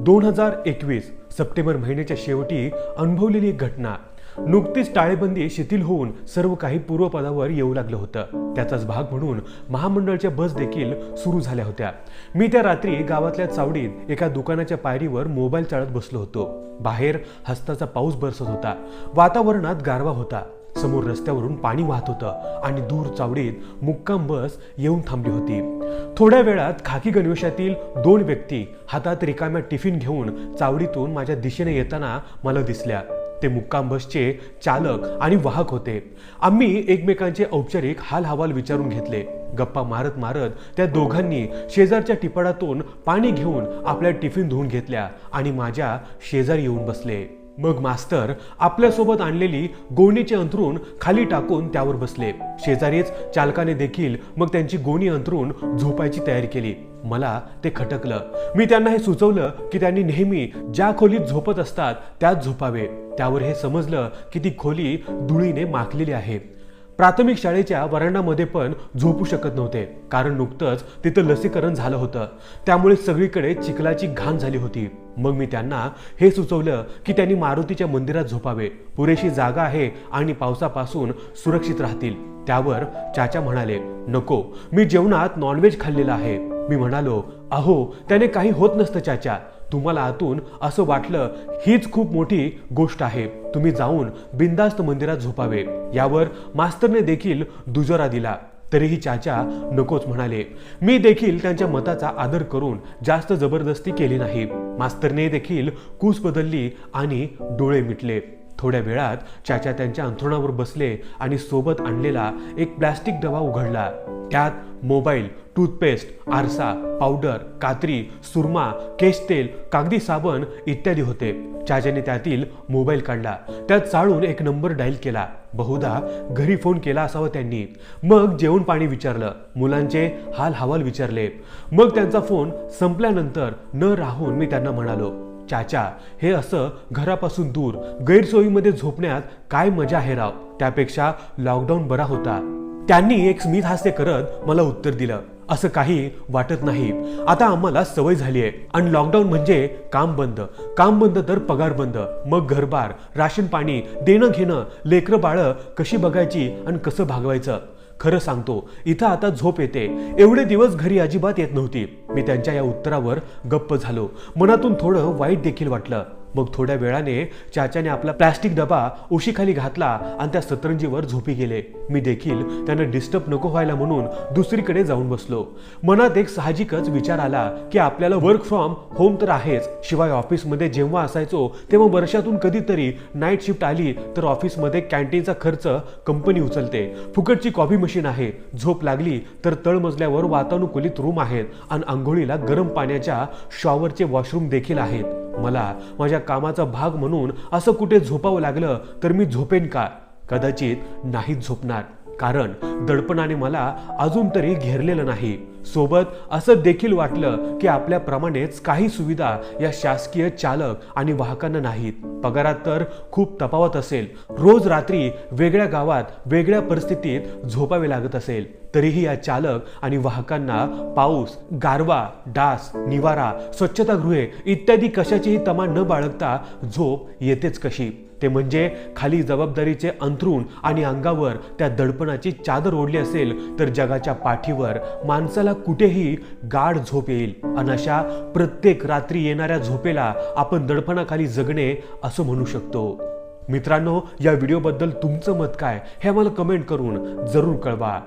2021 September महिन्याच्या शेवटी अनुभवलेली एक घटना. नुकतीच टाळेबंदी शिथिल होऊन सर्व काही पूर्वपदावर येऊ लागलं होतं. त्याचाच भाग म्हणून महामंडळाच्या बस देखील सुरू झाल्या होत्या. मी त्या रात्री गावातल्या चावडीत एका दुकानाच्या पायरीवर मोबाईल चालत बसलो होतो. बाहेर हस्ताचा पाऊस बरसत होता. वातावरणात गारवा होता. समोर रस्त्यावरून पाणी वाहत होतं आणि दूर चावडीत मुक्काम बस येऊन थांबली होती. थोड्या वेळात खाकी गणवेशातील 2 व्यक्ती हातात रिकाम्या टिफिन घेऊन चावडीतून माझ्या दिशेने येताना मला दिसल्या. ते मुक्काम बसचे चालक आणि वाहक होते. आम्ही एकमेकांचे औपचारिक हालहवाल विचारून घेतले. गप्पा मारत मारत त्या दोघांनी शेजारच्या टिपाडातून पाणी घेऊन आपल्या टिफिन धुवून घेतल्या आणि माझ्या शेजारी येऊन बसले. मग मास्तर आपल्यासोबत आणलेली गोणीचे अंथरूण खाली टाकून त्यावर बसले. शेजारीच चालकाने देखील मग त्यांची गोणी अंथरून झोपायची तयारी केली. मला ते खटकलं. मी त्यांना हे सुचवलं की त्यांनी नेहमी ज्या खोलीत झोपत असतात त्यात झोपावे. त्यावर हे समजलं की ती खोली धुळीने माखलेली आहे. प्राथमिक शाळेच्या वरांडामध्ये पण झोपू शकत नव्हते, कारण नुकतंच तिथं लसीकरण झालं होतं. त्यामुळे सगळीकडे चिखलाची घाण झाली होती. मग मी त्यांना हे सुचवलं की त्यांनी मारुतीच्या मंदिरात झोपावे. पुरेशी जागा आहे आणि पावसापासून सुरक्षित राहतील. त्यावर चाचा म्हणाले, नको, मी जेवणात नॉनव्हेज खाल्लेलं आहे. मी म्हणालो, अहो, त्याने काही होत नसतं चाचा. तुम्हाला आतून असं वाटलं हीच खूप मोठी गोष्ट आहे. तुम्ही जाऊन बिंदास्त मंदिरात झोपावे. यावर मास्तरने देखील दुजोरा दिला. तरीही चाचा नकोच म्हणाले. मी देखील त्यांच्या मताचा आदर करून जास्त जबरदस्ती केली नाही. मास्तरने देखील कूस बदलली आणि डोळे मिटले. थोड्या वेळात चाचा त्यांच्या अंथरुणावर बसले आणि सोबत आणलेला एक प्लास्टिक डबा उघडला. त्यात मोबाईल, टूथपेस्ट, आरसा, पावडर, कात्री, सुरमा, केश तेल, कागदी साबण इत्यादी होते. चाचाने त्यातील मोबाईल काढला. त्यात चाळून एक नंबर डायल केला. बहुधा घरी फोन केला असावा त्यांनी. मग जेवण पाणी विचारलं. मुलांचे हाल हवाल विचारले. मग त्यांचा फोन संपल्यानंतर न राहून मी त्यांना म्हणालो, चाचा, हे असं घरापासून दूर गैरसोयीमध्ये झोपण्यात काय मजा आहे राव. त्यापेक्षा लॉकडाऊन बरा होता. त्यांनी एक स्मित हास्य करत मला उत्तर दिलं, असं काही वाटत नाही. आता आम्हाला सवय झाली आहे. आणि लॉकडाऊन म्हणजे काम बंद तर पगार बंद. मग घरबार, राशन पाणी, देणं घेणं, लेकरं बाळं कशी बघायची आणि कसं भागवायचं. खरं सांगतो, इथं आता झोप येते. एवढे दिवस घरी अजिबात येत नव्हती. मी त्यांच्या या उत्तरावर गप्प झालो. मनातून थोडं वाईट देखील वाटलं. मग थोड्या वेळाने चाचाने आपला प्लास्टिक डबा उशीखाली घातला आणि त्या सतरंजीवर झोपी गेले. मी देखील त्यांना डिस्टर्ब नको व्हायला म्हणून दुसरीकडे जाऊन बसलो. मनात एक साहजिकच विचार आला की आपल्याला वर्क फ्रॉम होम तर आहेच, शिवाय ऑफिसमध्ये जेव्हा असायचो तेव्हा वर्षातून कधीतरी नाईट शिफ्ट आली तर ऑफिसमध्ये कॅन्टीनचा खर्च कंपनी उचलते. फुकटची कॉफी मशीन आहे. झोप लागली तर तळमजल्यावर वातानुकूलित रूम आहेत आणि आंघोळीला गरम पाण्याच्या शॉवरचे वॉशरूम देखील आहेत. मला माझ्या कामाचा भाग म्हणून असं कुठे झोपावं लागलं तर मी झोपेन का? कदाचित नाहीच झोपणार, कारण दडपणाने मला अजून तरी घेरलेलं नाही. सोबत असं देखील वाटलं की आपल्याप्रमाणेच काही सुविधा या शासकीय चालक आणि वाहकांना नाहीत. पगारात तर खूप तफावत असेल. रोज रात्री वेगळ्या गावात वेगळ्या परिस्थितीत झोपावे लागत असेल. तरीही या चालक आणि वाहकांना पाऊस, गारवा, डास, निवारा, स्वच्छतागृहे इत्यादी कशाचीही तमा न बाळगता झोप येतेच कशी? ते म्हणजे खाली जबाबदारीचे अंथरूण आणि अंगावर त्या दडपणाची चादर ओढली असेल तर जगाच्या पाठीवर माणसाला कुठेही गाढ झोप येईल. आणि अशा प्रत्येक रात्री येणाऱ्या झोपेला आपण दडपणाखाली जगणे असं म्हणू शकतो. मित्रांनो, या व्हिडिओबद्दल तुमचं मत काय हे आम्हाला कमेंट करून जरूर कळवा.